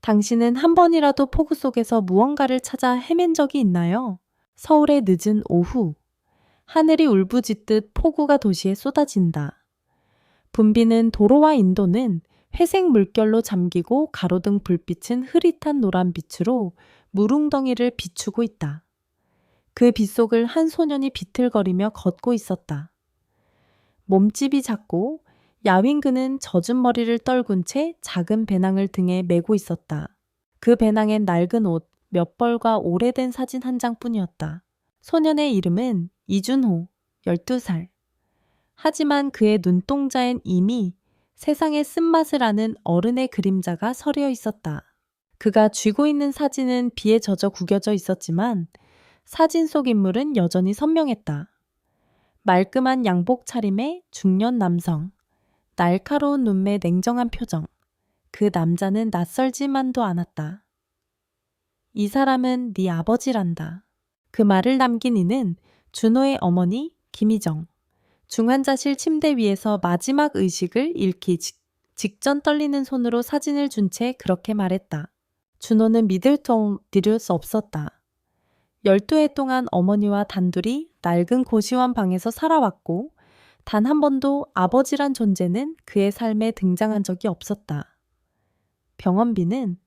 당신은 한 번이라도 폭우 속에서 무언가를 찾아 헤맨 적이 있나요? 서울의 늦은 오후. 하늘이 울부짖듯 폭우가 도시에 쏟아진다. 붐비는 도로와 인도는 회색 물결로 잠기고 가로등 불빛은 흐릿한 노란빛으로 무릉덩이를 비추고 있다. 그 빗속을 한 소년이 비틀거리며 걷고 있었다. 몸집이 작고 야윈 그는 젖은 머리를 떨군 채 작은 배낭을 등에 메고 있었다. 그 배낭엔 낡은 옷, 몇 벌과 오래된 사진 한 장뿐이었다. 소년의 이름은 이준호, 12살. 하지만 그의 눈동자엔 이미 세상의 쓴맛을 아는 어른의 그림자가 서려 있었다. 그가 쥐고 있는 사진은 비에 젖어 구겨져 있었지만 사진 속 인물은 여전히 선명했다. 말끔한 양복 차림의 중년 남성, 날카로운 눈매 냉정한 표정. 그 남자는 낯설지만도 않았다. 이 사람은 네 아버지란다. 그 말을 남긴 이는 준호의 어머니 김희정. 중환자실 침대 위에서 마지막 의식을 잃기 직전 떨리는 손으로 사진을 준 채 그렇게 말했다. 준호는 믿을 수 없었다. 12해 동안 어머니와 단둘이 낡은 고시원 방에서 살아왔고 단 한 번도 아버지란 존재는 그의 삶에 등장한 적이 없었다. 병원비는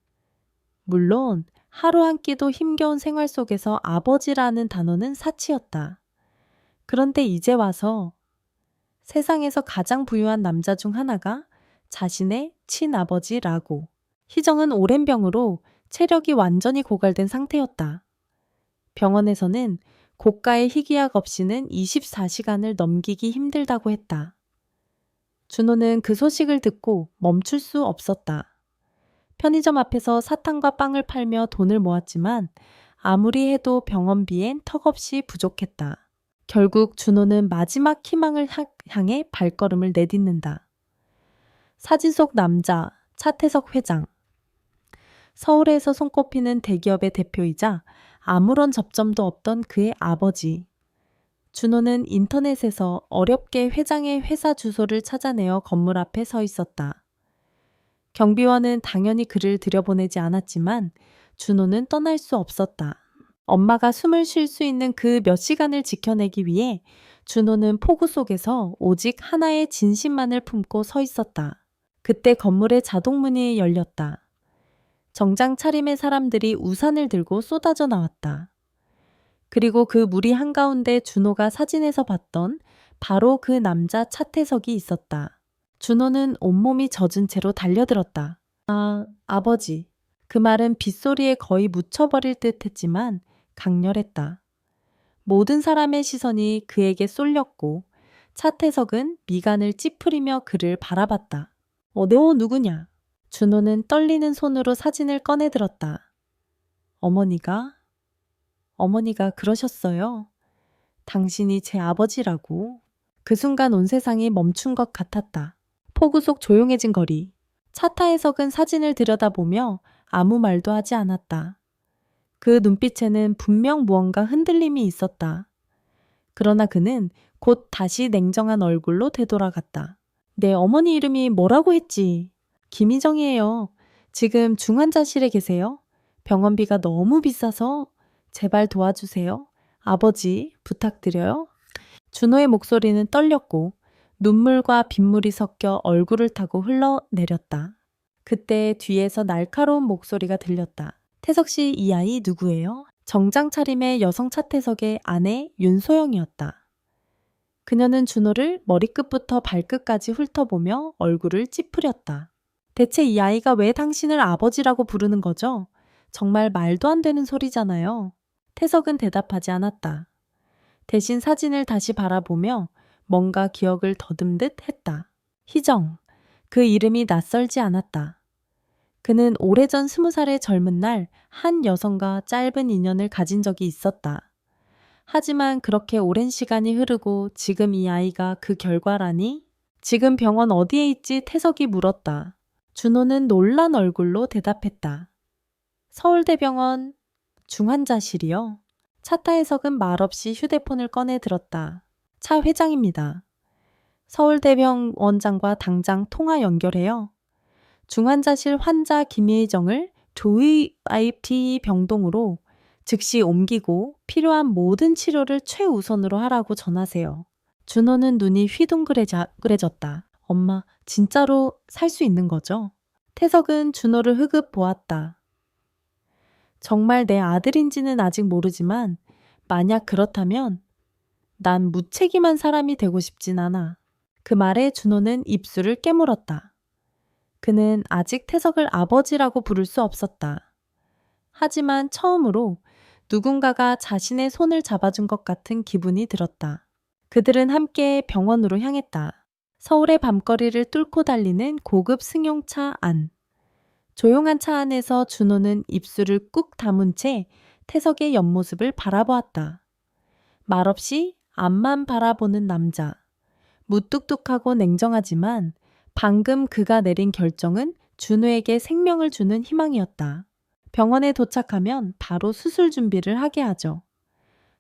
물론 하루 한 끼도 힘겨운 생활 속에서 아버지라는 단어는 사치였다. 그런데 이제 와서 세상에서 가장 부유한 남자 중 하나가 자신의 친아버지라고. 희정은 오랜 병으로 체력이 완전히 고갈된 상태였다. 병원에서는 고가의 희귀약 없이는 24시간을 넘기기 힘들다고 했다. 준호는 그 소식을 듣고 멈출 수 없었다. 편의점 앞에서 사탕과 빵을 팔며 돈을 모았지만 아무리 해도 병원비엔 턱없이 부족했다. 결국 준호는 마지막 희망을 향해 발걸음을 내딛는다. 사진 속 남자, 차태석 회장. 서울에서 손꼽히는 대기업의 대표이자 아무런 접점도 없던 그의 아버지. 준호는 인터넷에서 어렵게 회장의 회사 주소를 찾아내어 건물 앞에 서 있었다. 경비원은 당연히 그를 들여보내지 않았지만 준호는 떠날 수 없었다. 엄마가 숨을 쉴 수 있는 그 몇 시간을 지켜내기 위해 준호는 폭우 속에서 오직 하나의 진심만을 품고 서 있었다. 그때 건물의 자동문이 열렸다. 정장 차림의 사람들이 우산을 들고 쏟아져 나왔다. 그리고 그 무리 한가운데 준호가 사진에서 봤던 바로 그 남자 차태석이 있었다. 준호는 온몸이 젖은 채로 달려들었다. 아버지. 그 말은 빗소리에 거의 묻혀버릴 듯 했지만 강렬했다. 모든 사람의 시선이 그에게 쏠렸고 차태석은 미간을 찌푸리며 그를 바라봤다. 너 누구냐? 준호는 떨리는 손으로 사진을 꺼내 들었다. 어머니가 그러셨어요. 당신이 제 아버지라고. 그 순간 온 세상이 멈춘 것 같았다. 폭우 속 조용해진 거리. 차태석은 사진을 들여다보며 아무 말도 하지 않았다. 그 눈빛에는 분명 무언가 흔들림이 있었다. 그러나 그는 곧 다시 냉정한 얼굴로 되돌아갔다. 내 어머니 이름이 뭐라고 했지? 김희정이에요. 지금 중환자실에 계세요. 병원비가 너무 비싸서 제발 도와주세요. 아버지, 부탁드려요. 준호의 목소리는 떨렸고 눈물과 빗물이 섞여 얼굴을 타고 흘러내렸다. 그때 뒤에서 날카로운 목소리가 들렸다. 태석 씨, 이 아이 누구예요? 정장 차림의 여성 차태석의 아내 윤소영이었다. 그녀는 준호를 머리끝부터 발끝까지 훑어보며 얼굴을 찌푸렸다. 대체 이 아이가 왜 당신을 아버지라고 부르는 거죠? 정말 말도 안 되는 소리잖아요. 태석은 대답하지 않았다. 대신 사진을 다시 바라보며 뭔가 기억을 더듬듯 했다. 희정. 그 이름이 낯설지 않았다. 그는 오래전 20살의 젊은 날 한 여성과 짧은 인연을 가진 적이 있었다. 하지만 그렇게 오랜 시간이 흐르고 지금 이 아이가 그 결과라니? 지금 병원 어디에 있지? 태석이 물었다. 준호는 놀란 얼굴로 대답했다. 서울대병원 중환자실이요. 차태석은 말없이 휴대폰을 꺼내 들었다. 차 회장입니다. 서울대병원장과 당장 통화 연결해요. 중환자실 환자 김혜정을 VIP 병동으로 즉시 옮기고 필요한 모든 치료를 최우선으로 하라고 전하세요. 준호는 눈이 휘둥그레졌다. 엄마, 진짜로 살 수 있는 거죠? 태석은 준호를 흐긋 보았다. 정말 내 아들인지는 아직 모르지만 만약 그렇다면 난 무책임한 사람이 되고 싶진 않아. 그 말에 준호는 입술을 깨물었다. 그는 아직 태석을 아버지라고 부를 수 없었다. 하지만 처음으로 누군가가 자신의 손을 잡아준 것 같은 기분이 들었다. 그들은 함께 병원으로 향했다. 서울의 밤거리를 뚫고 달리는 고급 승용차 안. 조용한 차 안에서 준호는 입술을 꾹 다문 채 태석의 옆모습을 바라보았다. 말없이 앞만 바라보는 남자. 무뚝뚝하고 냉정하지만 방금 그가 내린 결정은 준호에게 생명을 주는 희망이었다. 병원에 도착하면 바로 수술 준비를 하게 하죠.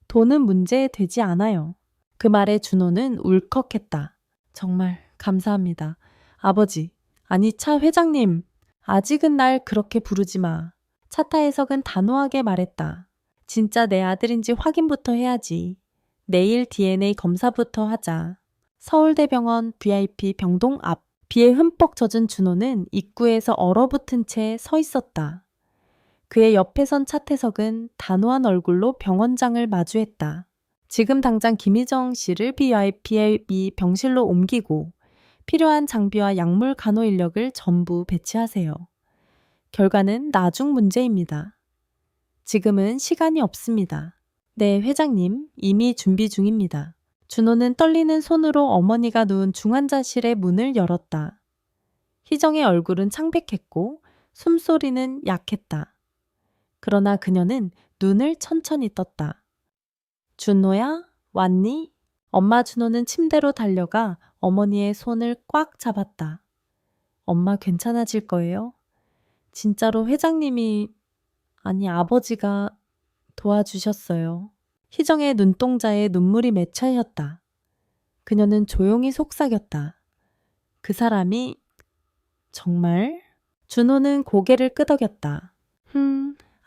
돈은 문제 되지 않아요. 그 말에 준호는 울컥했다. 정말 감사합니다. 아버지, 아니 차 회장님, 아직은 날 그렇게 부르지 마. 차타해석은 단호하게 말했다. 진짜 내 아들인지 확인부터 해야지. 내일 DNA 검사부터 하자. 서울대병원 VIP 병동 앞. 비에 흠뻑 젖은 준호는 입구에서 얼어붙은 채 서 있었다. 그의 옆에 선 차태석은 단호한 얼굴로 병원장을 마주했다. 지금 당장 김희정 씨를 VIP 병실로 옮기고 필요한 장비와 약물 간호 인력을 전부 배치하세요. 결과는 나중 문제입니다. 지금은 시간이 없습니다. 네, 회장님, 이미 준비 중입니다. 준호는 떨리는 손으로 어머니가 누운 중환자실의 문을 열었다. 희정의 얼굴은 창백했고 숨소리는 약했다. 그러나 그녀는 눈을 천천히 떴다. 준호야, 왔니? 엄마 준호는 침대로 달려가 어머니의 손을 꽉 잡았다. 엄마 괜찮아질 거예요? 진짜로 회장님이, 아니 아버지가 도와주셨어요. 희정의 눈동자에 눈물이 맺혀있었다. 그녀는 조용히 속삭였다. 그 사람이 정말? 준호는 고개를 끄덕였다.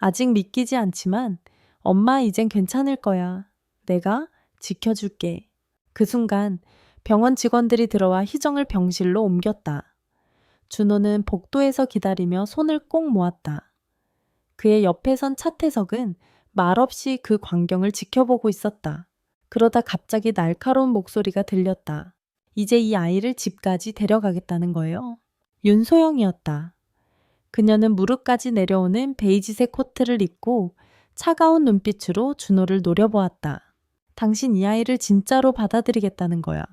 아직 믿기지 않지만 엄마 이젠 괜찮을 거야. 내가 지켜줄게. 그 순간 병원 직원들이 들어와 희정을 병실로 옮겼다. 준호는 복도에서 기다리며 손을 꼭 모았다. 그의 옆에 선 차태석은 말없이 그 광경을 지켜보고 있었다. 그러다 갑자기 날카로운 목소리가 들렸다. 이제 이 아이를 집까지 데려가겠다는 거예요. 윤소영이었다. 그녀는 무릎까지 내려오는 베이지색 코트를 입고 차가운 눈빛으로 준호를 노려보았다. 당신 이 아이를 진짜로 받아들이겠다는 거야.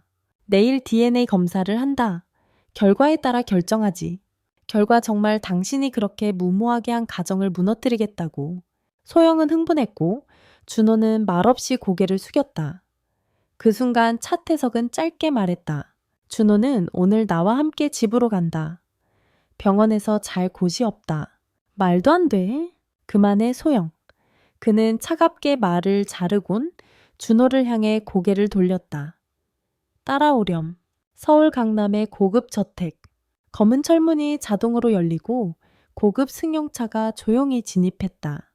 내일 DNA 검사를 한다. 결과에 따라 결정하지. 결과 정말 당신이 그렇게 무모하게 한 가정을 무너뜨리겠다고. 소영은 흥분했고 준호는 말없이 고개를 숙였다. 그 순간 차태석은 짧게 말했다. 준호는 오늘 나와 함께 집으로 간다. 병원에서 잘 곳이 없다. 말도 안 돼. 그만해 소영. 그는 차갑게 말을 자르곤 준호를 향해 고개를 돌렸다. 따라오렴. 서울 강남의 고급 저택. 검은 철문이 자동으로 열리고 고급 승용차가 조용히 진입했다.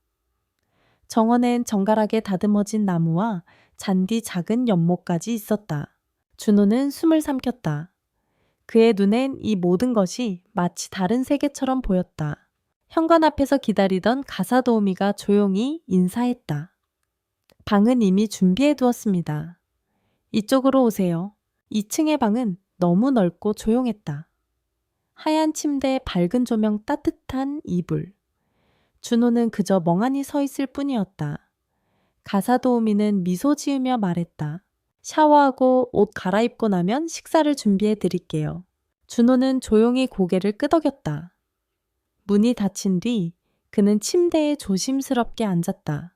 정원엔 정갈하게 다듬어진 나무와 잔디 작은 연못까지 있었다. 준호는 숨을 삼켰다. 그의 눈엔 이 모든 것이 마치 다른 세계처럼 보였다. 현관 앞에서 기다리던 가사도우미가 조용히 인사했다. 방은 이미 준비해 두었습니다. 이쪽으로 오세요. 2층의 방은 너무 넓고 조용했다. 하얀 침대, 밝은 조명, 따뜻한 이불. 준호는 그저 멍하니 서 있을 뿐이었다. 가사도우미는 미소 지으며 말했다. 샤워하고 옷 갈아입고 나면 식사를 준비해 드릴게요. 준호는 조용히 고개를 끄덕였다. 문이 닫힌 뒤 그는 침대에 조심스럽게 앉았다.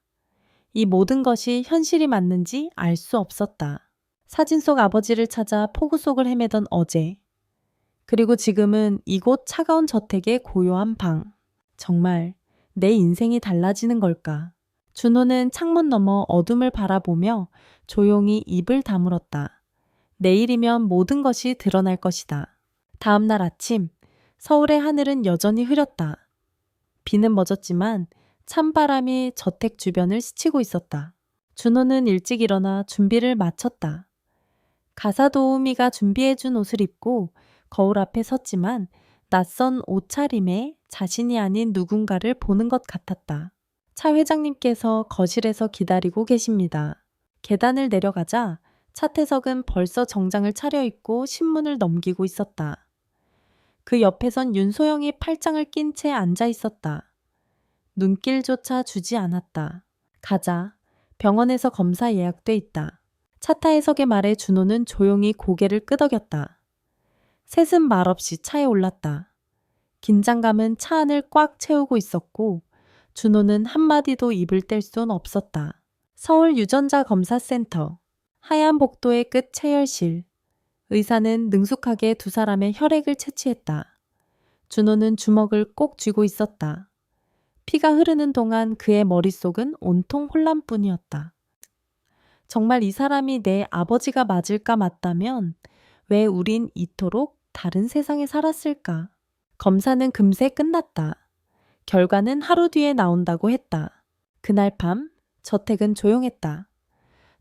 이 모든 것이 현실이 맞는지 알 수 없었다. 사진 속 아버지를 찾아 폭우 속을 헤매던 어제. 그리고 지금은 이곳 차가운 저택의 고요한 방. 정말 내 인생이 달라지는 걸까? 준호는 창문 너머 어둠을 바라보며 조용히 입을 다물었다. 내일이면 모든 것이 드러날 것이다. 다음 날 아침, 서울의 하늘은 여전히 흐렸다. 비는 멎었지만 찬바람이 저택 주변을 스치고 있었다. 준호는 일찍 일어나 준비를 마쳤다. 가사 도우미가 준비해준 옷을 입고 거울 앞에 섰지만 낯선 옷차림에 자신이 아닌 누군가를 보는 것 같았다. 차 회장님께서 거실에서 기다리고 계십니다. 계단을 내려가자 차태석은 벌써 정장을 차려입고 신문을 넘기고 있었다. 그 옆에선 윤소영이 팔짱을 낀 채 앉아 있었다. 눈길조차 주지 않았다. 가자. 병원에서 검사 예약돼 있다. 차태석의 말에 준호는 조용히 고개를 끄덕였다. 셋은 말없이 차에 올랐다. 긴장감은 차 안을 꽉 채우고 있었고 준호는 한마디도 입을 뗄 순 없었다. 서울 유전자 검사센터. 하얀 복도의 끝 체열실. 의사는 능숙하게 두 사람의 혈액을 채취했다. 준호는 주먹을 꼭 쥐고 있었다. 피가 흐르는 동안 그의 머릿속은 온통 혼란뿐이었다. 정말 이 사람이 내 아버지가 맞을까 맞다면 왜 우린 이토록 다른 세상에 살았을까? 검사는 금세 끝났다. 결과는 하루 뒤에 나온다고 했다. 그날 밤 저택은 조용했다.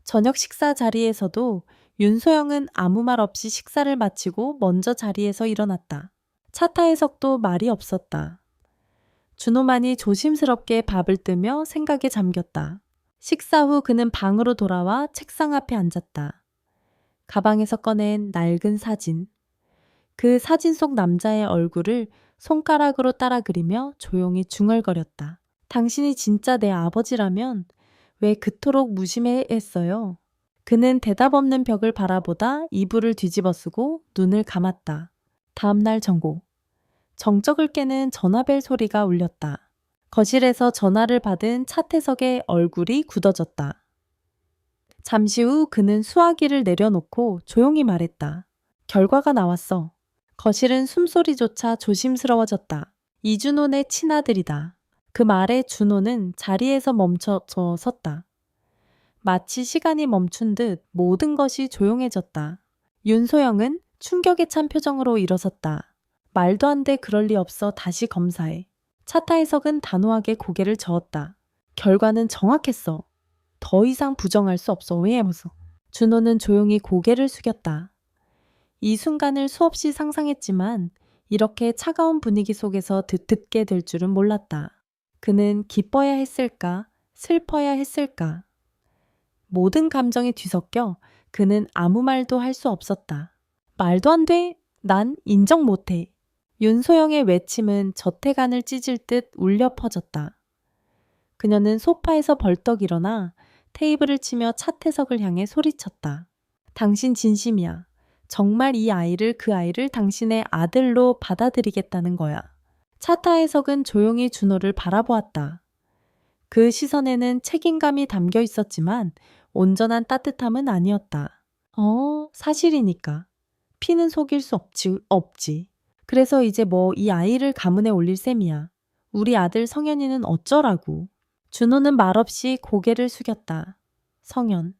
저녁 식사 자리에서도 윤소영은 아무 말 없이 식사를 마치고 먼저 자리에서 일어났다. 차태석도 말이 없었다. 준호만이 조심스럽게 밥을 뜨며 생각에 잠겼다. 식사 후 그는 방으로 돌아와 책상 앞에 앉았다. 가방에서 꺼낸 낡은 사진. 그 사진 속 남자의 얼굴을 손가락으로 따라 그리며 조용히 중얼거렸다. 당신이 진짜 내 아버지라면 왜 그토록 무심해했어요? 그는 대답 없는 벽을 바라보다 이불을 뒤집어 쓰고 눈을 감았다. 다음날 정고. 정적을 깨는 전화벨 소리가 울렸다. 거실에서 전화를 받은 차태석의 얼굴이 굳어졌다. 잠시 후 그는 수화기를 내려놓고 조용히 말했다. 결과가 나왔어. 거실은 숨소리조차 조심스러워졌다. 이준호 내 친아들이다. 그 말에 준호는 자리에서 멈춰서 섰다. 마치 시간이 멈춘 듯 모든 것이 조용해졌다. 윤소영은 충격에 찬 표정으로 일어섰다. 말도 안 돼 그럴 리 없어 다시 검사해. 차태석은 단호하게 고개를 저었다. 결과는 정확했어. 더 이상 부정할 수 없어. 왜 무서? 준호는 조용히 고개를 숙였다. 이 순간을 수없이 상상했지만 이렇게 차가운 분위기 속에서 듣게 될 줄은 몰랐다. 그는 기뻐야 했을까? 슬퍼야 했을까? 모든 감정이 뒤섞여 그는 아무 말도 할 수 없었다. 말도 안 돼! 난 인정 못해. 윤소영의 외침은 저태간을 찢을 듯 울려 퍼졌다. 그녀는 소파에서 벌떡 일어나 테이블을 치며 차태석을 향해 소리쳤다. 당신 진심이야. 정말 이 아이를 그 아이를 당신의 아들로 받아들이겠다는 거야. 차태석은 조용히 준호를 바라보았다. 그 시선에는 책임감이 담겨 있었지만 온전한 따뜻함은 아니었다. 사실이니까. 피는 속일 수 없지. 그래서 이제 뭐 이 아이를 가문에 올릴 셈이야. 우리 아들 성현이는 어쩌라고. 준호는 말없이 고개를 숙였다. 성현.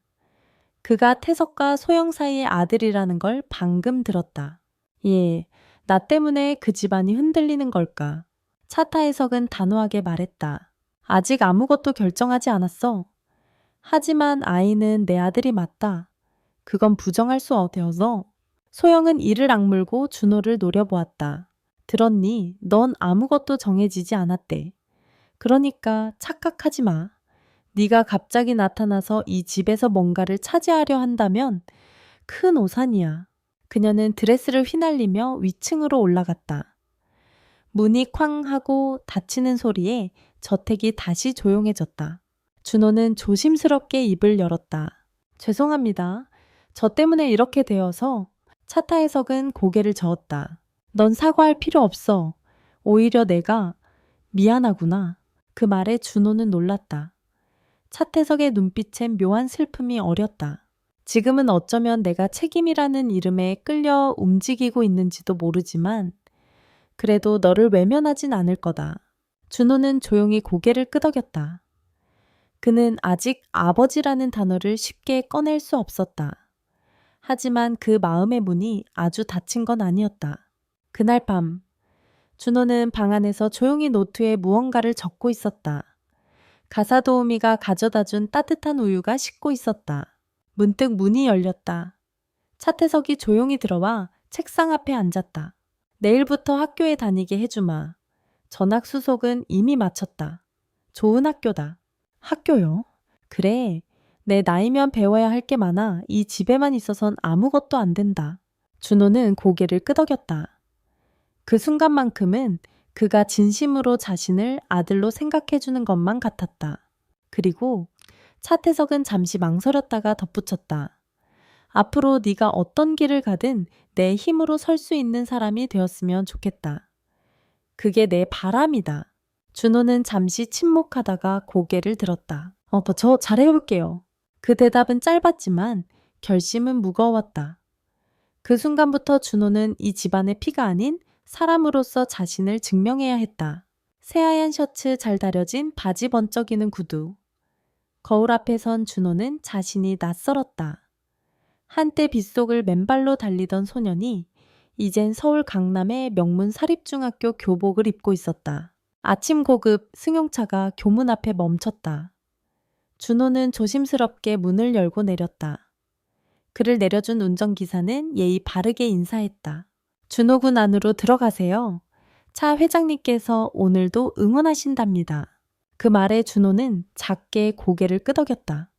그가 태석과 소영 사이의 아들이라는 걸 방금 들었다. 예, 나 때문에 그 집안이 흔들리는 걸까? 차태석은 단호하게 말했다. 아직 아무것도 결정하지 않았어. 하지만 아이는 내 아들이 맞다. 그건 부정할 수 없어서. 소영은 이를 악물고 준호를 노려보았다. 들었니? 넌 아무것도 정해지지 않았대. 그러니까 착각하지 마. 네가 갑자기 나타나서 이 집에서 뭔가를 차지하려 한다면 큰 오산이야. 그녀는 드레스를 휘날리며 위층으로 올라갔다. 문이 쾅 하고 닫히는 소리에 저택이 다시 조용해졌다. 준호는 조심스럽게 입을 열었다. 죄송합니다. 저 때문에 이렇게 되어서. 차태석은 고개를 저었다. 넌 사과할 필요 없어. 오히려 내가 미안하구나. 그 말에 준호는 놀랐다. 차태석의 눈빛엔 묘한 슬픔이 어렸다. 지금은 어쩌면 내가 책임이라는 이름에 끌려 움직이고 있는지도 모르지만 그래도 너를 외면하진 않을 거다. 준호는 조용히 고개를 끄덕였다. 그는 아직 아버지라는 단어를 쉽게 꺼낼 수 없었다. 하지만 그 마음의 문이 아주 닫힌 건 아니었다. 그날 밤 준호는 방 안에서 조용히 노트에 무언가를 적고 있었다. 가사 도우미가 가져다 준 따뜻한 우유가 식고 있었다. 문득 문이 열렸다. 차태석이 조용히 들어와 책상 앞에 앉았다. 내일부터 학교에 다니게 해주마. 전학 수속은 이미 마쳤다. 좋은 학교다. 학교요? 그래. 내 나이면 배워야 할 게 많아. 이 집에만 있어선 아무것도 안 된다. 준호는 고개를 끄덕였다. 그 순간만큼은 그가 진심으로 자신을 아들로 생각해주는 것만 같았다. 그리고 차태석은 잠시 망설였다가 덧붙였다. 앞으로 네가 어떤 길을 가든 내 힘으로 설 수 있는 사람이 되었으면 좋겠다. 그게 내 바람이다. 준호는 잠시 침묵하다가 고개를 들었다. 저 잘해볼게요. 그 대답은 짧았지만 결심은 무거웠다. 그 순간부터 준호는 이 집안의 피가 아닌 사람으로서 자신을 증명해야 했다. 새하얀 셔츠 잘 다려진 바지 번쩍이는 구두. 거울 앞에 선 준호는 자신이 낯설었다. 한때 빗속을 맨발로 달리던 소년이 이젠 서울 강남의 명문 사립중학교 교복을 입고 있었다. 아침 고급 승용차가 교문 앞에 멈췄다. 준호는 조심스럽게 문을 열고 내렸다. 그를 내려준 운전기사는 예의 바르게 인사했다. 준호 군 안으로 들어가세요. 차 회장님께서 오늘도 응원하신답니다. 그 말에 준호는 작게 고개를 끄덕였다.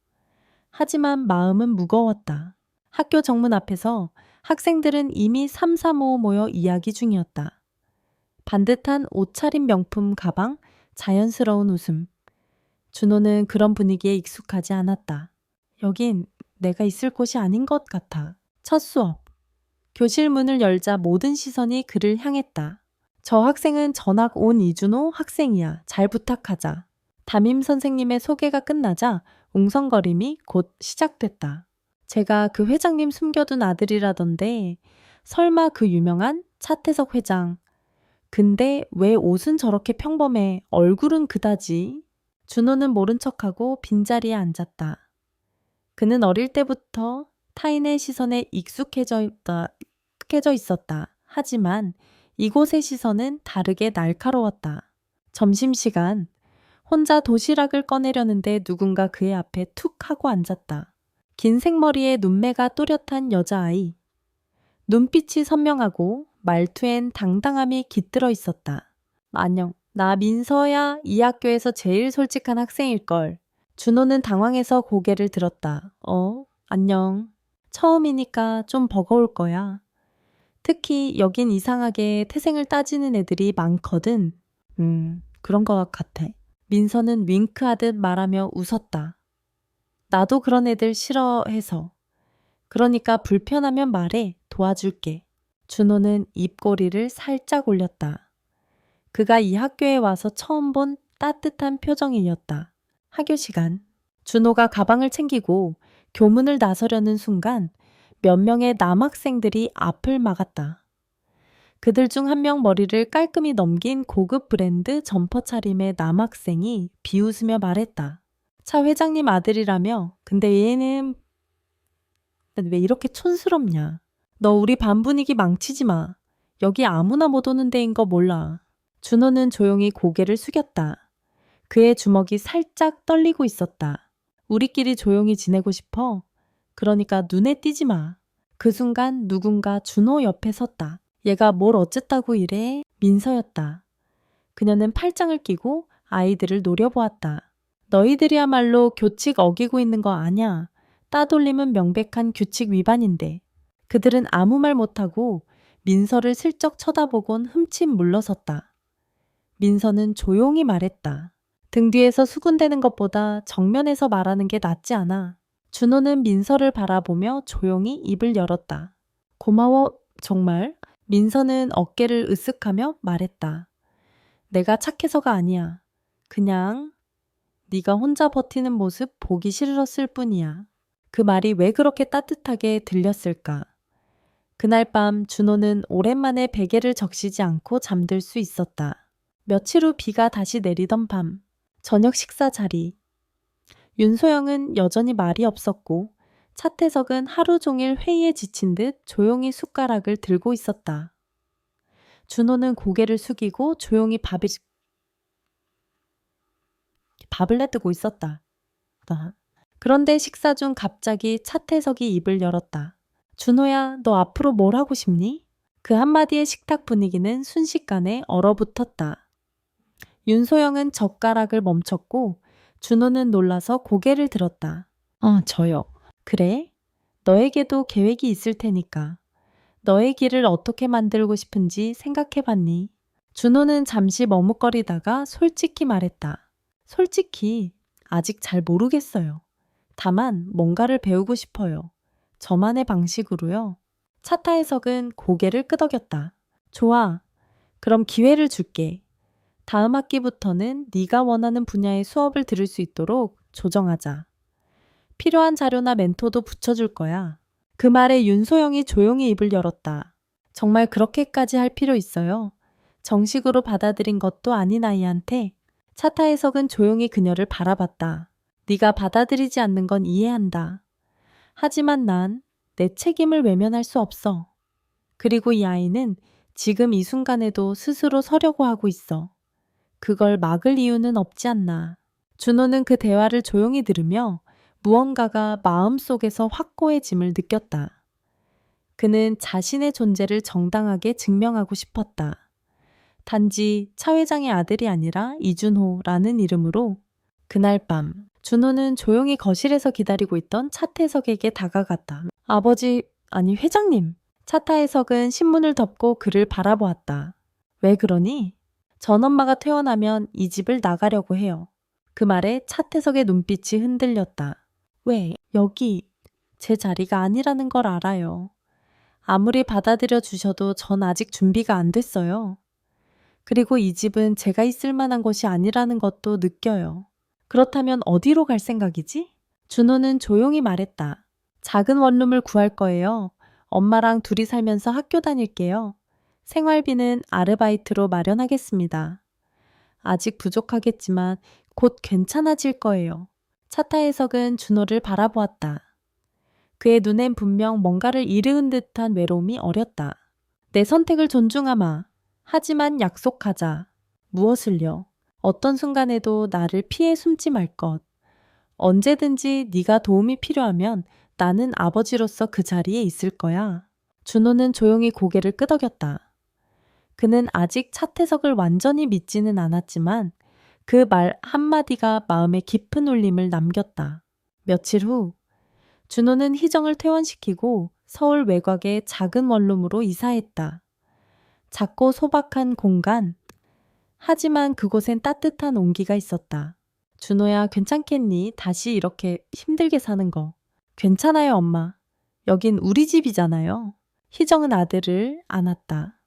하지만 마음은 무거웠다. 학교 정문 앞에서 학생들은 이미 삼삼오오 모여 이야기 중이었다. 반듯한 옷차림 명품 가방, 자연스러운 웃음. 준호는 그런 분위기에 익숙하지 않았다. 여긴 내가 있을 곳이 아닌 것 같아. 첫 수업. 교실 문을 열자 모든 시선이 그를 향했다. 저 학생은 전학 온 이준호 학생이야. 잘 부탁하자. 담임 선생님의 소개가 끝나자 웅성거림이 곧 시작됐다. 제가 그 회장님 숨겨둔 아들이라던데 설마 그 유명한 차태석 회장. 근데 왜 옷은 저렇게 평범해? 얼굴은 그다지. 준호는 모른 척하고 빈자리에 앉았다. 그는 어릴 때부터 타인의 시선에 익숙해져 있었다. 하지만 이곳의 시선은 다르게 날카로웠다. 점심시간, 혼자 도시락을 꺼내려는데 누군가 그의 앞에 툭 하고 앉았다. 긴 생머리에 눈매가 또렷한 여자아이. 눈빛이 선명하고 말투엔 당당함이 깃들어 있었다. 안녕, 나 민서야. 이 학교에서 제일 솔직한 학생일걸. 준호는 당황해서 고개를 들었다. 안녕. 처음이니까 좀 버거울 거야. 특히 여긴 이상하게 태생을 따지는 애들이 많거든. 그런 것 같아. 민서는 윙크하듯 말하며 웃었다. 나도 그런 애들 싫어해서. 그러니까 불편하면 말해. 도와줄게. 준호는 입꼬리를 살짝 올렸다. 그가 이 학교에 와서 처음 본 따뜻한 표정이었다. 학교 시간. 준호가 가방을 챙기고 교문을 나서려는 순간 몇 명의 남학생들이 앞을 막았다. 그들 중 한 명 머리를 깔끔히 넘긴 고급 브랜드 점퍼 차림의 남학생이 비웃으며 말했다. 차 회장님 아들이라며. 근데 얘는 왜 이렇게 촌스럽냐. 너 우리 반 분위기 망치지 마. 여기 아무나 못 오는 데인 거 몰라. 준호는 조용히 고개를 숙였다. 그의 주먹이 살짝 떨리고 있었다. 우리끼리 조용히 지내고 싶어. 그러니까 눈에 띄지 마. 그 순간 누군가 준호 옆에 섰다. 얘가 뭘 어쨌다고 이래? 민서였다. 그녀는 팔짱을 끼고 아이들을 노려보았다. 너희들이야말로 규칙 어기고 있는 거 아냐? 따돌림은 명백한 규칙 위반인데. 그들은 아무 말 못하고 민서를 슬쩍 쳐다보곤 흠칫 물러섰다. 민서는 조용히 말했다. 등 뒤에서 수군대는 것보다 정면에서 말하는 게 낫지 않아. 준호는 민서를 바라보며 조용히 입을 열었다. 고마워, 정말. 민서는 어깨를 으쓱하며 말했다. 내가 착해서가 아니야. 그냥 네가 혼자 버티는 모습 보기 싫었을 뿐이야. 그 말이 왜 그렇게 따뜻하게 들렸을까? 그날 밤 준호는 오랜만에 베개를 적시지 않고 잠들 수 있었다. 며칠 후 비가 다시 내리던 밤, 저녁 식사 자리. 윤소영은 여전히 말이 없었고 차태석은 하루 종일 회의에 지친 듯 조용히 숟가락을 들고 있었다. 준호는 고개를 숙이고 조용히 밥을 내뜨고 있었다. 그런데 식사 중 갑자기 차태석이 입을 열었다. 준호야, 너 앞으로 뭘 하고 싶니? 그 한마디에 식탁 분위기는 순식간에 얼어붙었다. 윤소영은 젓가락을 멈췄고 준호는 놀라서 고개를 들었다. 저요. 그래? 너에게도 계획이 있을 테니까. 너의 길을 어떻게 만들고 싶은지 생각해봤니? 준호는 잠시 머뭇거리다가 솔직히 말했다. 솔직히 아직 잘 모르겠어요. 다만 뭔가를 배우고 싶어요. 저만의 방식으로요. 차타해석은 고개를 끄덕였다. 좋아. 그럼 기회를 줄게. 다음 학기부터는 네가 원하는 분야의 수업을 들을 수 있도록 조정하자. 필요한 자료나 멘토도 붙여줄 거야. 그 말에 윤소영이 조용히 입을 열었다. 정말 그렇게까지 할 필요 있어요? 정식으로 받아들인 것도 아닌 아이한테. 차타해석은 조용히 그녀를 바라봤다. 네가 받아들이지 않는 건 이해한다. 하지만 난 내 책임을 외면할 수 없어. 그리고 이 아이는 지금 이 순간에도 스스로 서려고 하고 있어. 그걸 막을 이유는 없지 않나. 준호는 그 대화를 조용히 들으며 무언가가 마음속에서 확고해짐을 느꼈다. 그는 자신의 존재를 정당하게 증명하고 싶었다. 단지 차 회장의 아들이 아니라 이준호라는 이름으로. 그날 밤 준호는 조용히 거실에서 기다리고 있던 차태석에게 다가갔다. 아니 회장님. 차타해석은 신문을 덮고 그를 바라보았다. 왜 그러니? 전 엄마가 퇴원하면 이 집을 나가려고 해요. 그 말에 차태석의 눈빛이 흔들렸다. 왜? 여기 제 자리가 아니라는 걸 알아요. 아무리 받아들여 주셔도 전 아직 준비가 안 됐어요. 그리고 이 집은 제가 있을 만한 곳이 아니라는 것도 느껴요. 그렇다면 어디로 갈 생각이지? 준호는 조용히 말했다. 작은 원룸을 구할 거예요. 엄마랑 둘이 살면서 학교 다닐게요. 생활비는 아르바이트로 마련하겠습니다. 아직 부족하겠지만 곧 괜찮아질 거예요. 차타해석은 준호를 바라보았다. 그의 눈엔 분명 뭔가를 이르은 듯한 외로움이 어렸다. 내 선택을 존중하마. 하지만 약속하자. 무엇을요? 어떤 순간에도 나를 피해 숨지 말 것. 언제든지 네가 도움이 필요하면 나는 아버지로서 그 자리에 있을 거야. 준호는 조용히 고개를 끄덕였다. 그는 아직 차태석을 완전히 믿지는 않았지만 그 말 한마디가 마음에 깊은 울림을 남겼다. 며칠 후 준호는 희정을 퇴원시키고 서울 외곽의 작은 원룸으로 이사했다. 작고 소박한 공간. 하지만 그곳엔 따뜻한 온기가 있었다. 준호야, 괜찮겠니? 다시 이렇게 힘들게 사는 거. 괜찮아요, 엄마. 여긴 우리 집이잖아요. 희정은 아들을 안았다.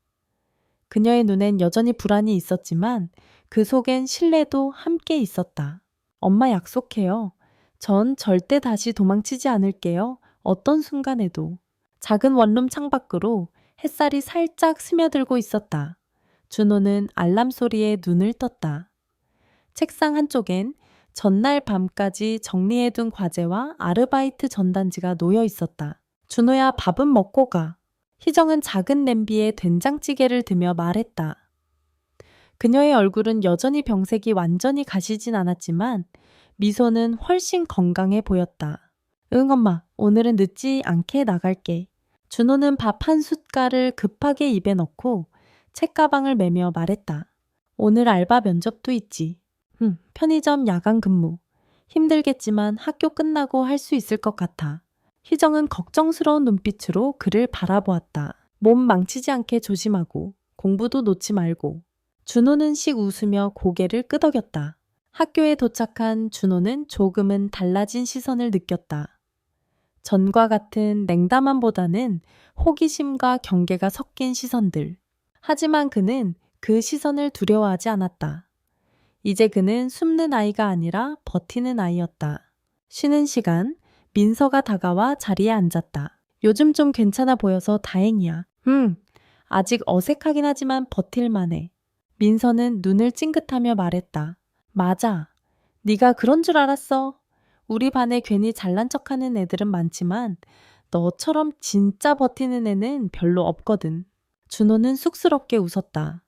그녀의 눈엔 여전히 불안이 있었지만 그 속엔 신뢰도 함께 있었다. 엄마 약속해요. 전 절대 다시 도망치지 않을게요. 어떤 순간에도. 작은 원룸 창밖으로 햇살이 살짝 스며들고 있었다. 준호는 알람 소리에 눈을 떴다. 책상 한쪽엔 전날 밤까지 정리해둔 과제와 아르바이트 전단지가 놓여 있었다. 준호야, 밥은 먹고 가. 희정은 작은 냄비에 된장찌개를 드며 말했다. 그녀의 얼굴은 여전히 병색이 완전히 가시진 않았지만 미소는 훨씬 건강해 보였다. 응, 엄마. 오늘은 늦지 않게 나갈게. 준호는 밥 한 숟갈을 급하게 입에 넣고 책가방을 메며 말했다. 오늘 알바 면접도 있지. 편의점 야간 근무. 힘들겠지만 학교 끝나고 할 수 있을 것 같아. 희정은 걱정스러운 눈빛으로 그를 바라보았다. 몸 망치지 않게 조심하고 공부도 놓지 말고. 준호는 씩 웃으며 고개를 끄덕였다. 학교에 도착한 준호는 조금은 달라진 시선을 느꼈다. 전과 같은 냉담함보다는 호기심과 경계가 섞인 시선들. 하지만 그는 그 시선을 두려워하지 않았다. 이제 그는 숨는 아이가 아니라 버티는 아이였다. 쉬는 시간, 민서가 다가와 자리에 앉았다. 요즘 좀 괜찮아 보여서 다행이야. 아직 어색하긴 하지만 버틸만해. 민서는 눈을 찡긋하며 말했다. 맞아. 네가 그런 줄 알았어. 우리 반에 괜히 잘난 척하는 애들은 많지만 너처럼 진짜 버티는 애는 별로 없거든. 준호는 쑥스럽게 웃었다.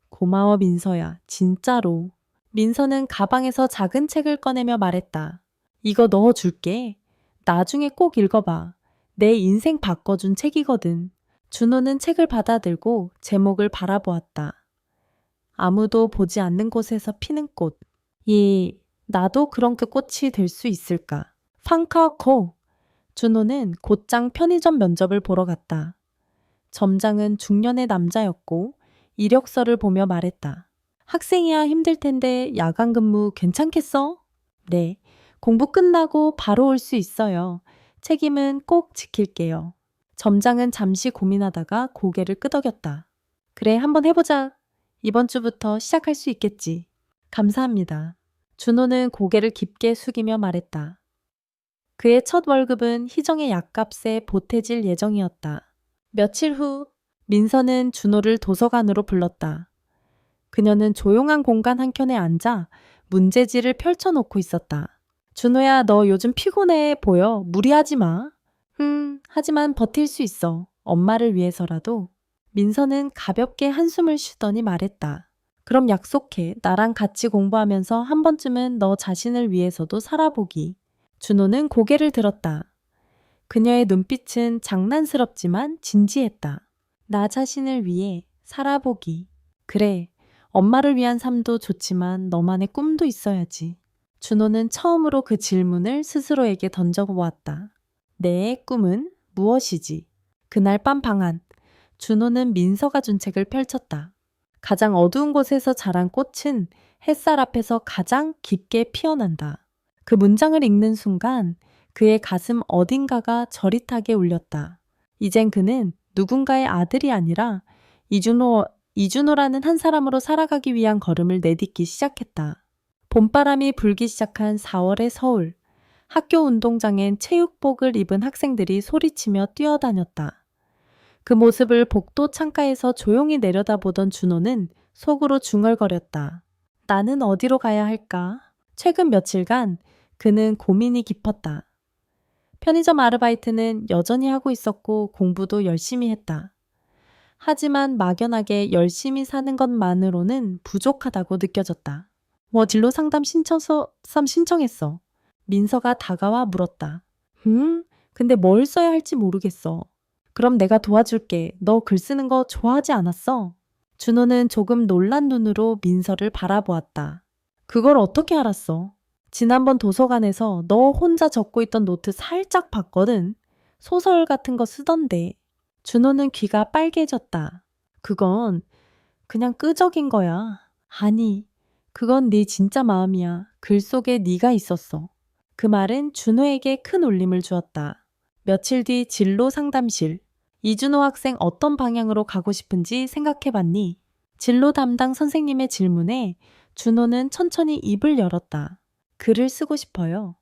고마워 민서야, 진짜로. 민서는 가방에서 작은 책을 꺼내며 말했다. 이거 넣어줄게. 나중에 꼭 읽어봐. 내 인생 바꿔준 책이거든. 준호는 책을 받아들고 제목을 바라보았다. 아무도 보지 않는 곳에서 피는 꽃. 예, 나도 그런 그 꽃이 될 수 있을까? 팡카코. 준호는 곧장 편의점 면접을 보러 갔다. 점장은 중년의 남자였고 이력서를 보며 말했다. 학생이야 힘들 텐데 야간 근무 괜찮겠어? 네, 공부 끝나고 바로 올 수 있어요. 책임은 꼭 지킬게요. 점장은 잠시 고민하다가 고개를 끄덕였다. 그래, 한번 해보자. 이번 주부터 시작할 수 있겠지. 감사합니다. 준호는 고개를 깊게 숙이며 말했다. 그의 첫 월급은 희정의 약값에 보태질 예정이었다. 며칠 후 민서는 준호를 도서관으로 불렀다. 그녀는 조용한 공간 한켠에 앉아 문제지를 펼쳐놓고 있었다. 준호야, 너 요즘 피곤해 보여. 무리하지 마. 하지만 버틸 수 있어. 엄마를 위해서라도. 민서는 가볍게 한숨을 쉬더니 말했다. 그럼 약속해. 나랑 같이 공부하면서 한 번쯤은 너 자신을 위해서도 살아보기. 준호는 고개를 들었다. 그녀의 눈빛은 장난스럽지만 진지했다. 나 자신을 위해 살아보기. 그래, 엄마를 위한 삶도 좋지만 너만의 꿈도 있어야지. 준호는 처음으로 그 질문을 스스로에게 던져보았다. 내 꿈은 무엇이지? 그날 밤 방 안, 준호는 민서가 준 책을 펼쳤다. 가장 어두운 곳에서 자란 꽃은 햇살 앞에서 가장 깊게 피어난다. 그 문장을 읽는 순간 그의 가슴 어딘가가 저릿하게 울렸다. 이젠 그는 누군가의 아들이 아니라 이준호라는 한 사람으로 살아가기 위한 걸음을 내딛기 시작했다. 봄바람이 불기 시작한 4월의 서울. 학교 운동장엔 체육복을 입은 학생들이 소리치며 뛰어다녔다. 그 모습을 복도 창가에서 조용히 내려다보던 준호는 속으로 중얼거렸다. 나는 어디로 가야 할까? 최근 며칠간 그는 고민이 깊었다. 편의점 아르바이트는 여전히 하고 있었고 공부도 열심히 했다. 하지만 막연하게 열심히 사는 것만으로는 부족하다고 느껴졌다. 진로 상담 신청했어. 민서가 다가와 물었다. 근데 뭘 써야 할지 모르겠어. 그럼 내가 도와줄게. 너 글 쓰는 거 좋아하지 않았어? 준호는 조금 놀란 눈으로 민서를 바라보았다. 그걸 어떻게 알았어? 지난번 도서관에서 너 혼자 적고 있던 노트 살짝 봤거든. 소설 같은 거 쓰던데. 준호는 귀가 빨개졌다. 그건 그냥 끄적인 거야. 아니, 그건 네 진짜 마음이야. 글 속에 네가 있었어. 그 말은 준호에게 큰 울림을 주었다. 며칠 뒤 진로 상담실. 이준호 학생 어떤 방향으로 가고 싶은지 생각해봤니? 진로 담당 선생님의 질문에 준호는 천천히 입을 열었다. 글을 쓰고 싶어요.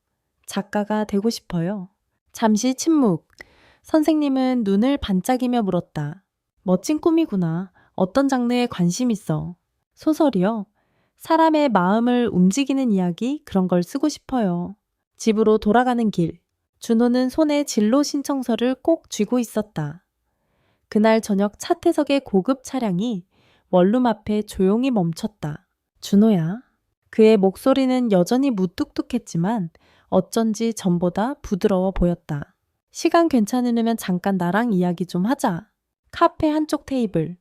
작가가 되고 싶어요. 잠시 침묵. 선생님은 눈을 반짝이며 물었다. 멋진 꿈이구나. 어떤 장르에 관심 있어? 소설이요? 사람의 마음을 움직이는 이야기? 그런 걸 쓰고 싶어요. 집으로 돌아가는 길. 준호는 손에 진로 신청서를 꼭 쥐고 있었다. 그날 저녁 차태석의 고급 차량이 원룸 앞에 조용히 멈췄다. 준호야. 그의 목소리는 여전히 무뚝뚝했지만 어쩐지 전보다 부드러워 보였다. 시간 괜찮으면 잠깐 나랑 이야기 좀 하자. 카페 한쪽 테이블.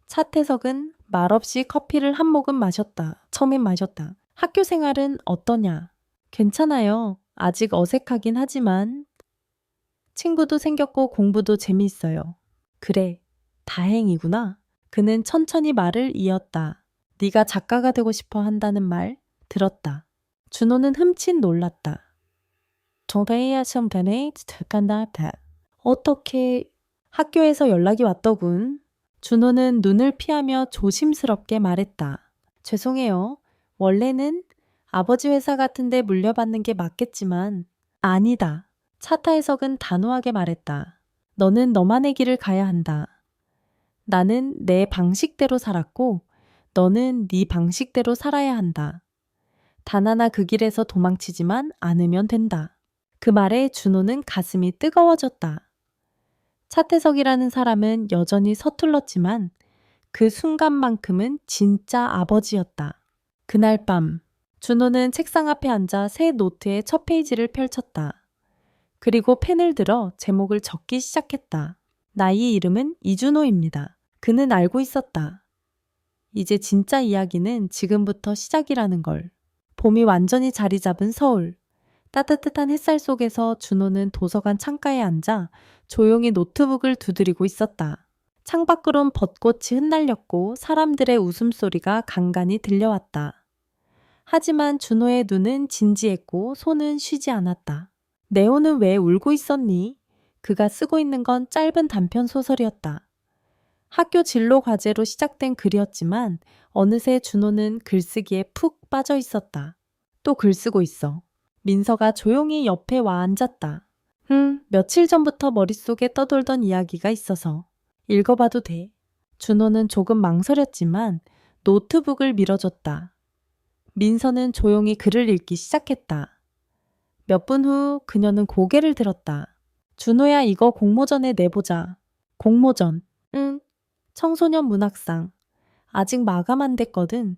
차태석은 말없이 커피를 한 모금 마셨다. 처음엔 마셨다. 학교 생활은 어떠냐? 괜찮아요. 아직 어색하긴 하지만 친구도 생겼고 공부도 재미있어요. 그래, 다행이구나. 그는 천천히 말을 이었다. 네가 작가가 되고 싶어 한다는 말 들었다. 준호는 흠칫 놀랐다. 어떻게 학교에서 연락이 왔더군. 준호는 눈을 피하며 조심스럽게 말했다. 죄송해요. 원래는 아버지 회사 같은데 물려받는 게 맞겠지만 아니다. 차타해석은 단호하게 말했다. 너는 너만의 길을 가야 한다. 나는 내 방식대로 살았고 너는 네 방식대로 살아야 한다. 단 하나 그 길에서 도망치지만 않으면 된다. 그 말에 준호는 가슴이 뜨거워졌다. 차태석이라는 사람은 여전히 서툴렀지만 그 순간만큼은 진짜 아버지였다. 그날 밤, 준호는 책상 앞에 앉아 새 노트의 첫 페이지를 펼쳤다. 그리고 펜을 들어 제목을 적기 시작했다. 나의 이름은 이준호입니다. 그는 알고 있었다. 이제 진짜 이야기는 지금부터 시작이라는 걸. 봄이 완전히 자리 잡은 서울. 따뜻한 햇살 속에서 준호는 도서관 창가에 앉아 조용히 노트북을 두드리고 있었다. 창밖으론 벚꽃이 흩날렸고 사람들의 웃음소리가 간간히 들려왔다. 하지만 준호의 눈은 진지했고 손은 쉬지 않았다. 네오는 왜 울고 있었니? 그가 쓰고 있는 건 짧은 단편 소설이었다. 학교 진로 과제로 시작된 글이었지만 어느새 준호는 글쓰기에 푹 빠져 있었다. 또 글 쓰고 있어. 민서가 조용히 옆에 와 앉았다. 며칠 전부터 머릿속에 떠돌던 이야기가 있어서 읽어봐도 돼. 준호는 조금 망설였지만 노트북을 밀어줬다. 민서는 조용히 글을 읽기 시작했다. 몇 분 후 그녀는 고개를 들었다. 준호야, 이거 공모전에 내보자. 공모전? 응. 청소년 문학상. 아직 마감 안 됐거든.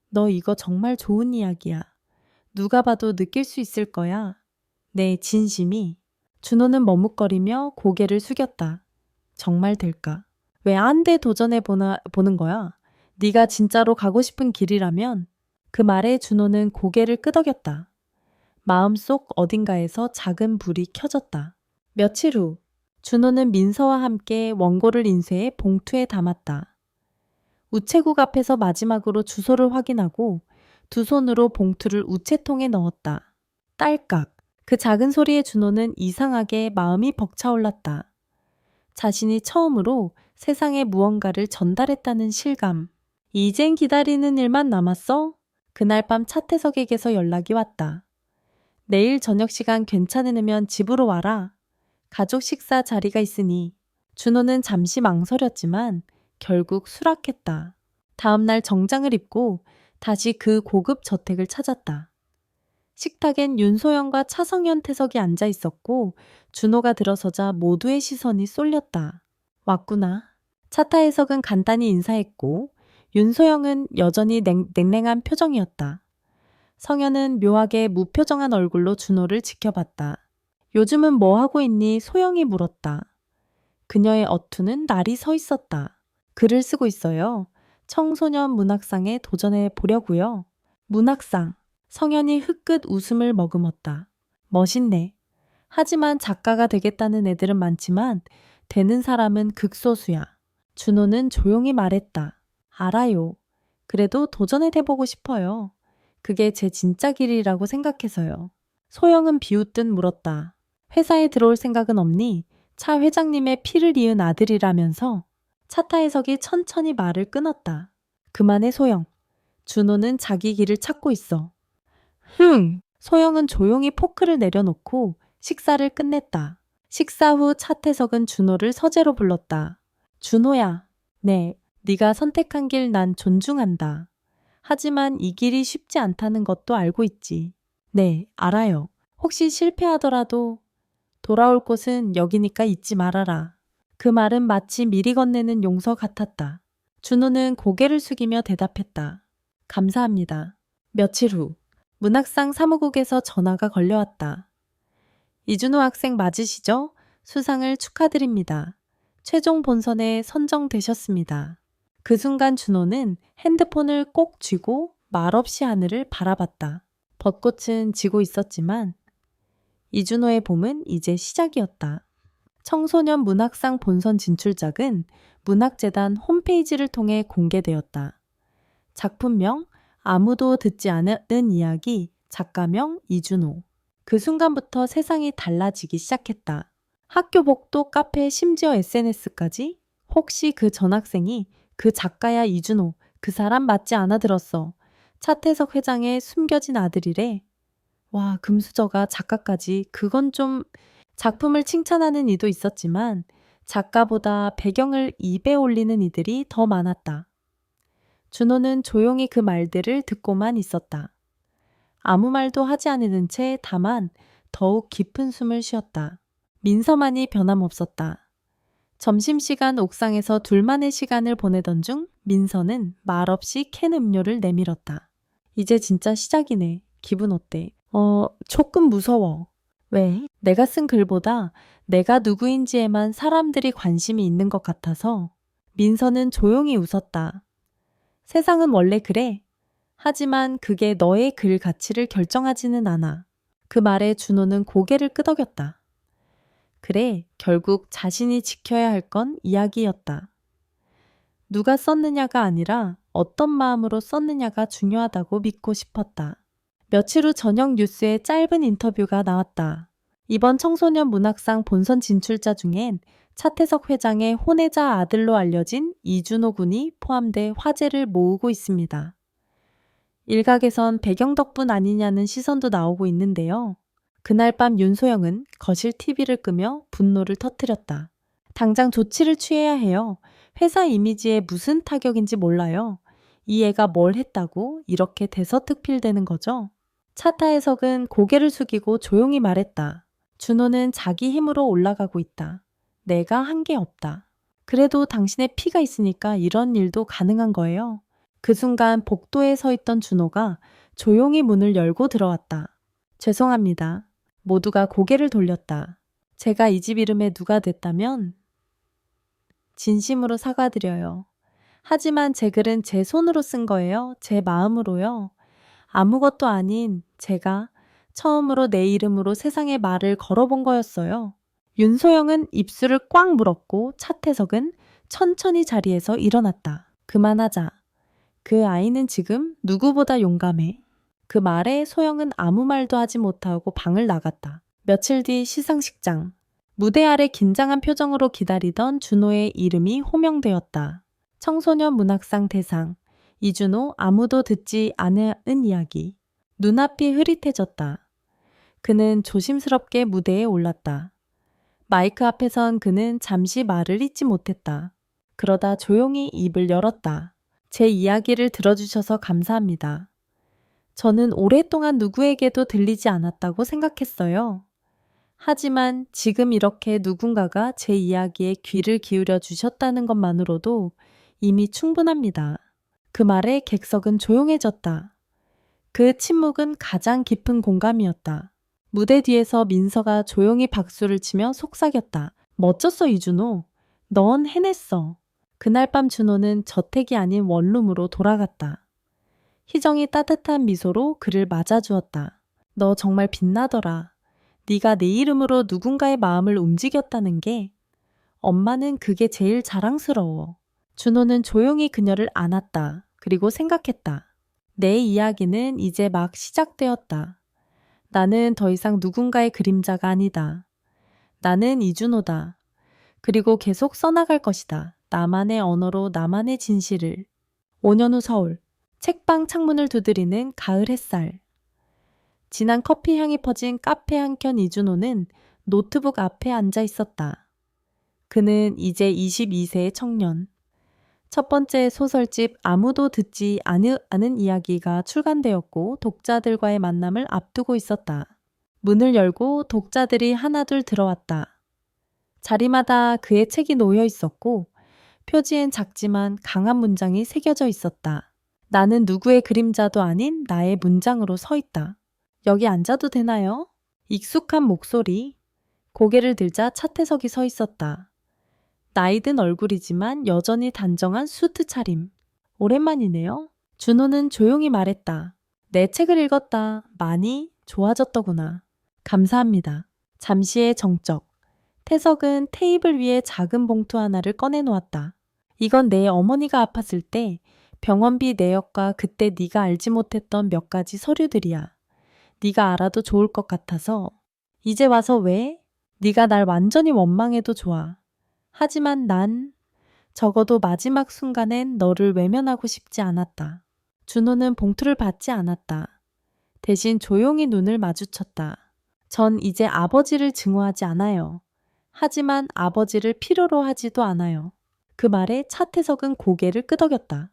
너 이거 정말 좋은 이야기야. 누가 봐도 느낄 수 있을 거야. 네, 진심이. 준호는 머뭇거리며 고개를 숙였다. 정말 될까? 왜 안 돼 보는 거야? 네가 진짜로 가고 싶은 길이라면? 그 말에 준호는 고개를 끄덕였다. 마음속 어딘가에서 작은 불이 켜졌다. 며칠 후, 준호는 민서와 함께 원고를 인쇄해 봉투에 담았다. 우체국 앞에서 마지막으로 주소를 확인하고 두 손으로 봉투를 우체통에 넣었다. 딸깍. 그 작은 소리에 준호는 이상하게 마음이 벅차올랐다. 자신이 처음으로 세상에 무언가를 전달했다는 실감. 이젠 기다리는 일만 남았어? 그날 밤 차태석에게서 연락이 왔다. 내일 저녁 시간 괜찮으면 집으로 와라. 가족 식사 자리가 있으니. 준호는 잠시 망설였지만 결국 수락했다. 다음날 정장을 입고 다시 그 고급 저택을 찾았다. 식탁엔 윤소영과 차성현 태석이 앉아 있었고 준호가 들어서자 모두의 시선이 쏠렸다. 왔구나. 차태석은 간단히 인사했고 윤소영은 여전히 냉랭한 표정이었다. 성현은 묘하게 무표정한 얼굴로 준호를 지켜봤다. 요즘은 뭐 하고 있니? 소영이 물었다. 그녀의 어투는 날이 서 있었다. 글을 쓰고 있어요. 청소년 문학상에 도전해 보려고요. 문학상. 성현이 흑끝 웃음을 머금었다. 멋있네. 하지만 작가가 되겠다는 애들은 많지만 되는 사람은 극소수야. 준호는 조용히 말했다. 알아요. 그래도 도전해 보고 싶어요. 그게 제 진짜 길이라고 생각해서요. 소영은 비웃듯 물었다. 회사에 들어올 생각은 없니? 차 회장님의 피를 이은 아들이라면서. 차타해석이 천천히 말을 끊었다. 그만해 소영. 준호는 자기 길을 찾고 있어. 소영은 조용히 포크를 내려놓고 식사를 끝냈다. 식사 후 차태석은 준호를 서재로 불렀다. 준호야. 네, 네가 선택한 길 난 존중한다. 하지만 이 길이 쉽지 않다는 것도 알고 있지. 네, 알아요. 혹시 실패하더라도 돌아올 곳은 여기니까 잊지 말아라. 그 말은 마치 미리 건네는 용서 같았다. 준호는 고개를 숙이며 대답했다. 감사합니다. 며칠 후, 문학상 사무국에서 전화가 걸려왔다. 이준호 학생 맞으시죠? 수상을 축하드립니다. 최종 본선에 선정되셨습니다. 그 순간 준호는 핸드폰을 꼭 쥐고 말없이 하늘을 바라봤다. 벚꽃은 지고 있었지만 이준호의 봄은 이제 시작이었다. 청소년 문학상 본선 진출작은 문학재단 홈페이지를 통해 공개되었다. 작품명 아무도 듣지 않은 이야기, 작가명 이준호. 그 순간부터 세상이 달라지기 시작했다. 학교복도 카페 심지어 SNS까지? 혹시 그 전학생이 그 작가야 이준호, 그 사람 맞지 않아 들었어. 차태석 회장의 숨겨진 아들이래. 와, 금수저가 작가까지. 그건 좀 작품을 칭찬하는 이도 있었지만 작가보다 배경을 입에 올리는 이들이 더 많았다. 준호는 조용히 그 말들을 듣고만 있었다. 아무 말도 하지 않는 채 다만 더욱 깊은 숨을 쉬었다. 민서만이 변함없었다. 점심시간 옥상에서 둘만의 시간을 보내던 중 민서는 말없이 캔 음료를 내밀었다. 이제 진짜 시작이네. 기분 어때? 조금 무서워. 왜? 내가 쓴 글보다 내가 누구인지에만 사람들이 관심이 있는 것 같아서. 민서는 조용히 웃었다. 세상은 원래 그래. 하지만 그게 너의 글 가치를 결정하지는 않아. 그 말에 준호는 고개를 끄덕였다. 그래, 결국 자신이 지켜야 할 건 이야기였다. 누가 썼느냐가 아니라 어떤 마음으로 썼느냐가 중요하다고 믿고 싶었다. 며칠 후 저녁 뉴스에 짧은 인터뷰가 나왔다. 이번 청소년 문학상 본선 진출자 중엔 차태석 회장의 혼외자 아들로 알려진 이준호 군이 포함돼 화제를 모으고 있습니다. 일각에선 배경 덕분 아니냐는 시선도 나오고 있는데요. 그날 밤 윤소영은 거실 TV를 끄며 분노를 터뜨렸다. 당장 조치를 취해야 해요. 회사 이미지에 무슨 타격인지 몰라요. 이 애가 뭘 했다고 이렇게 대서특필되는 거죠? 차타해석은 고개를 숙이고 조용히 말했다. 준호는 자기 힘으로 올라가고 있다. 내가 한 게 없다. 그래도 당신의 피가 있으니까 이런 일도 가능한 거예요. 그 순간 복도에 서 있던 준호가 조용히 문을 열고 들어왔다. 죄송합니다. 모두가 고개를 돌렸다. 제가 이 집 이름에 누가 됐다면 진심으로 사과드려요. 하지만 제 글은 제 손으로 쓴 거예요. 제 마음으로요. 아무것도 아닌 제가 처음으로 내 이름으로 세상에 말을 걸어본 거였어요. 윤소영은 입술을 꽉 물었고 차태석은 천천히 자리에서 일어났다. 그만하자. 그 아이는 지금 누구보다 용감해. 그 말에 소영은 아무 말도 하지 못하고 방을 나갔다. 며칠 뒤 시상식장. 무대 아래 긴장한 표정으로 기다리던 준호의 이름이 호명되었다. 청소년 문학상 대상. 이준호 아무도 듣지 않은 이야기. 눈앞이 흐릿해졌다. 그는 조심스럽게 무대에 올랐다. 마이크 앞에선 그는 잠시 말을 잇지 못했다. 그러다 조용히 입을 열었다. 제 이야기를 들어주셔서 감사합니다. 저는 오랫동안 누구에게도 들리지 않았다고 생각했어요. 하지만 지금 이렇게 누군가가 제 이야기에 귀를 기울여 주셨다는 것만으로도 이미 충분합니다. 그 말에 객석은 조용해졌다. 그 침묵은 가장 깊은 공감이었다. 무대 뒤에서 민서가 조용히 박수를 치며 속삭였다. 멋졌어, 이준호. 넌 해냈어. 그날 밤 준호는 저택이 아닌 원룸으로 돌아갔다. 희정이 따뜻한 미소로 그를 맞아주었다. 너 정말 빛나더라. 네가 내 이름으로 누군가의 마음을 움직였다는 게 엄마는 그게 제일 자랑스러워. 준호는 조용히 그녀를 안았다. 그리고 생각했다. 내 이야기는 이제 막 시작되었다. 나는 더 이상 누군가의 그림자가 아니다. 나는 이준호다. 그리고 계속 써나갈 것이다. 나만의 언어로 나만의 진실을. 5년 후 서울. 책방 창문을 두드리는 가을 햇살. 진한 커피 향이 퍼진 카페 한켠 이준호는 노트북 앞에 앉아 있었다. 그는 이제 22세의 청년. 첫 번째 소설집 아무도 듣지 않은 이야기가 출간되었고 독자들과의 만남을 앞두고 있었다. 문을 열고 독자들이 하나둘 들어왔다. 자리마다 그의 책이 놓여 있었고 표지엔 작지만 강한 문장이 새겨져 있었다. 나는 누구의 그림자도 아닌 나의 문장으로 서 있다. 여기 앉아도 되나요? 익숙한 목소리. 고개를 들자 차태석이 서 있었다. 나이든 얼굴이지만 여전히 단정한 수트 차림. 오랜만이네요. 준호는 조용히 말했다. 내 책을 읽었다. 많이 좋아졌더구나. 감사합니다. 잠시의 정적. 태석은 테이블 위에 작은 봉투 하나를 꺼내놓았다. 이건 내 어머니가 아팠을 때 병원비 내역과 그때 네가 알지 못했던 몇 가지 서류들이야. 네가 알아도 좋을 것 같아서. 이제 와서 왜? 네가 날 완전히 원망해도 좋아. 하지만 난 적어도 마지막 순간엔 너를 외면하고 싶지 않았다. 준호는 봉투를 받지 않았다. 대신 조용히 눈을 마주쳤다. 전 이제 아버지를 증오하지 않아요. 하지만 아버지를 필요로 하지도 않아요. 그 말에 차태석은 고개를 끄덕였다.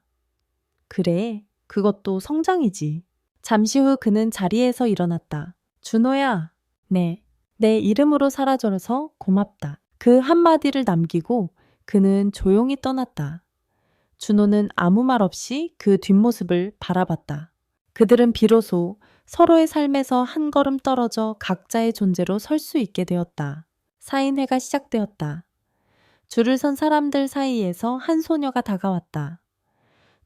그래, 그것도 성장이지. 잠시 후 그는 자리에서 일어났다. 준호야. 네, 내 이름으로 사라져서 고맙다. 그 한마디를 남기고 그는 조용히 떠났다. 준호는 아무 말 없이 그 뒷모습을 바라봤다. 그들은 비로소 서로의 삶에서 한 걸음 떨어져 각자의 존재로 설 수 있게 되었다. 사인회가 시작되었다. 줄을 선 사람들 사이에서 한 소녀가 다가왔다.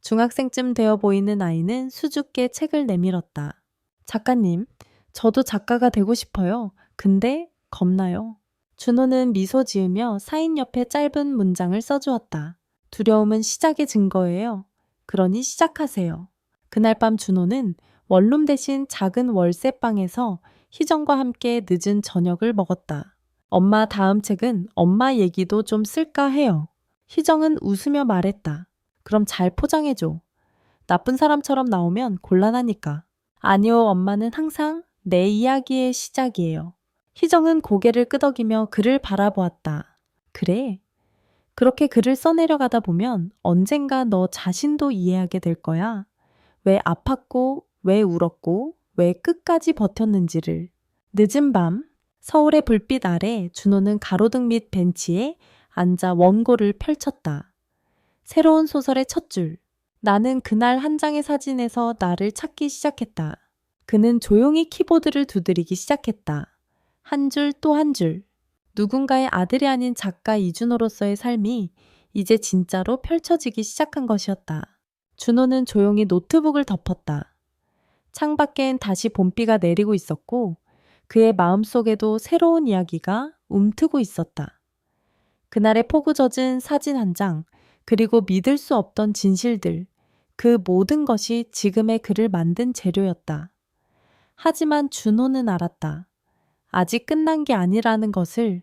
중학생쯤 되어 보이는 아이는 수줍게 책을 내밀었다. 작가님, 저도 작가가 되고 싶어요. 근데 겁나요. 준호는 미소 지으며 사인 옆에 짧은 문장을 써주었다. 두려움은 시작의 증거예요. 그러니 시작하세요. 그날 밤 준호는 원룸 대신 작은 월세방에서 희정과 함께 늦은 저녁을 먹었다. 엄마 다음 책은 엄마 얘기도 좀 쓸까 해요. 희정은 웃으며 말했다. 그럼 잘 포장해줘. 나쁜 사람처럼 나오면 곤란하니까. 아니요, 엄마는 항상 내 이야기의 시작이에요. 희정은 고개를 끄덕이며 그를 바라보았다. 그래. 그렇게 글을 써내려가다 보면 언젠가 너 자신도 이해하게 될 거야. 왜 아팠고, 왜 울었고, 왜 끝까지 버텼는지를. 늦은 밤, 서울의 불빛 아래 준호는 가로등 밑 벤치에 앉아 원고를 펼쳤다. 새로운 소설의 첫 줄. 나는 그날 한 장의 사진에서 나를 찾기 시작했다. 그는 조용히 키보드를 두드리기 시작했다. 한 줄 또 한 줄. 누군가의 아들이 아닌 작가 이준호로서의 삶이 이제 진짜로 펼쳐지기 시작한 것이었다. 준호는 조용히 노트북을 덮었다. 창밖엔 다시 봄비가 내리고 있었고 그의 마음속에도 새로운 이야기가 움트고 있었다. 그날의 폭우 젖은 사진 한 장, 그리고 믿을 수 없던 진실들, 그 모든 것이 지금의 그를 만든 재료였다. 하지만 준호는 알았다. 아직 끝난 게 아니라는 것을,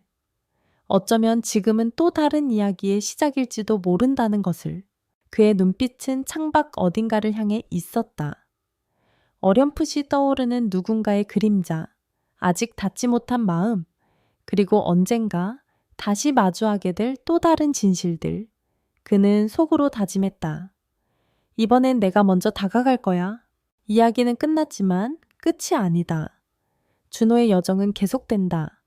어쩌면 지금은 또 다른 이야기의 시작일지도 모른다는 것을. 그의 눈빛은 창밖 어딘가를 향해 있었다. 어렴풋이 떠오르는 누군가의 그림자, 아직 닿지 못한 마음, 그리고 언젠가 다시 마주하게 될 또 다른 진실들. 그는 속으로 다짐했다. 이번엔 내가 먼저 다가갈 거야. 이야기는 끝났지만 끝이 아니다. 준호의 여정은 계속된다.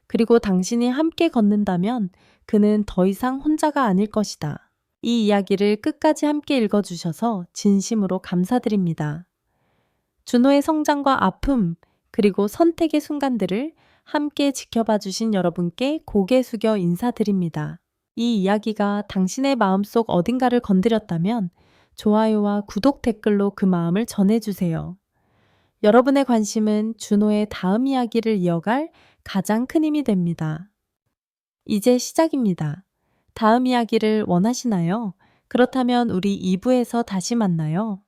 그리고 당신이 함께 걷는다면 그는 더 이상 혼자가 아닐 것이다. 이 이야기를 끝까지 함께 읽어주셔서 진심으로 감사드립니다. 준호의 성장과 아픔, 그리고 선택의 순간들을 함께 지켜봐 주신 여러분께 고개 숙여 인사드립니다. 이 이야기가 당신의 마음속 어딘가를 건드렸다면 좋아요와 구독 댓글로 그 마음을 전해주세요. 여러분의 관심은 준호의 다음 이야기를 이어갈 가장 큰 힘이 됩니다. 이제 시작입니다. 다음 이야기를 원하시나요? 그렇다면 우리 2부에서 다시 만나요.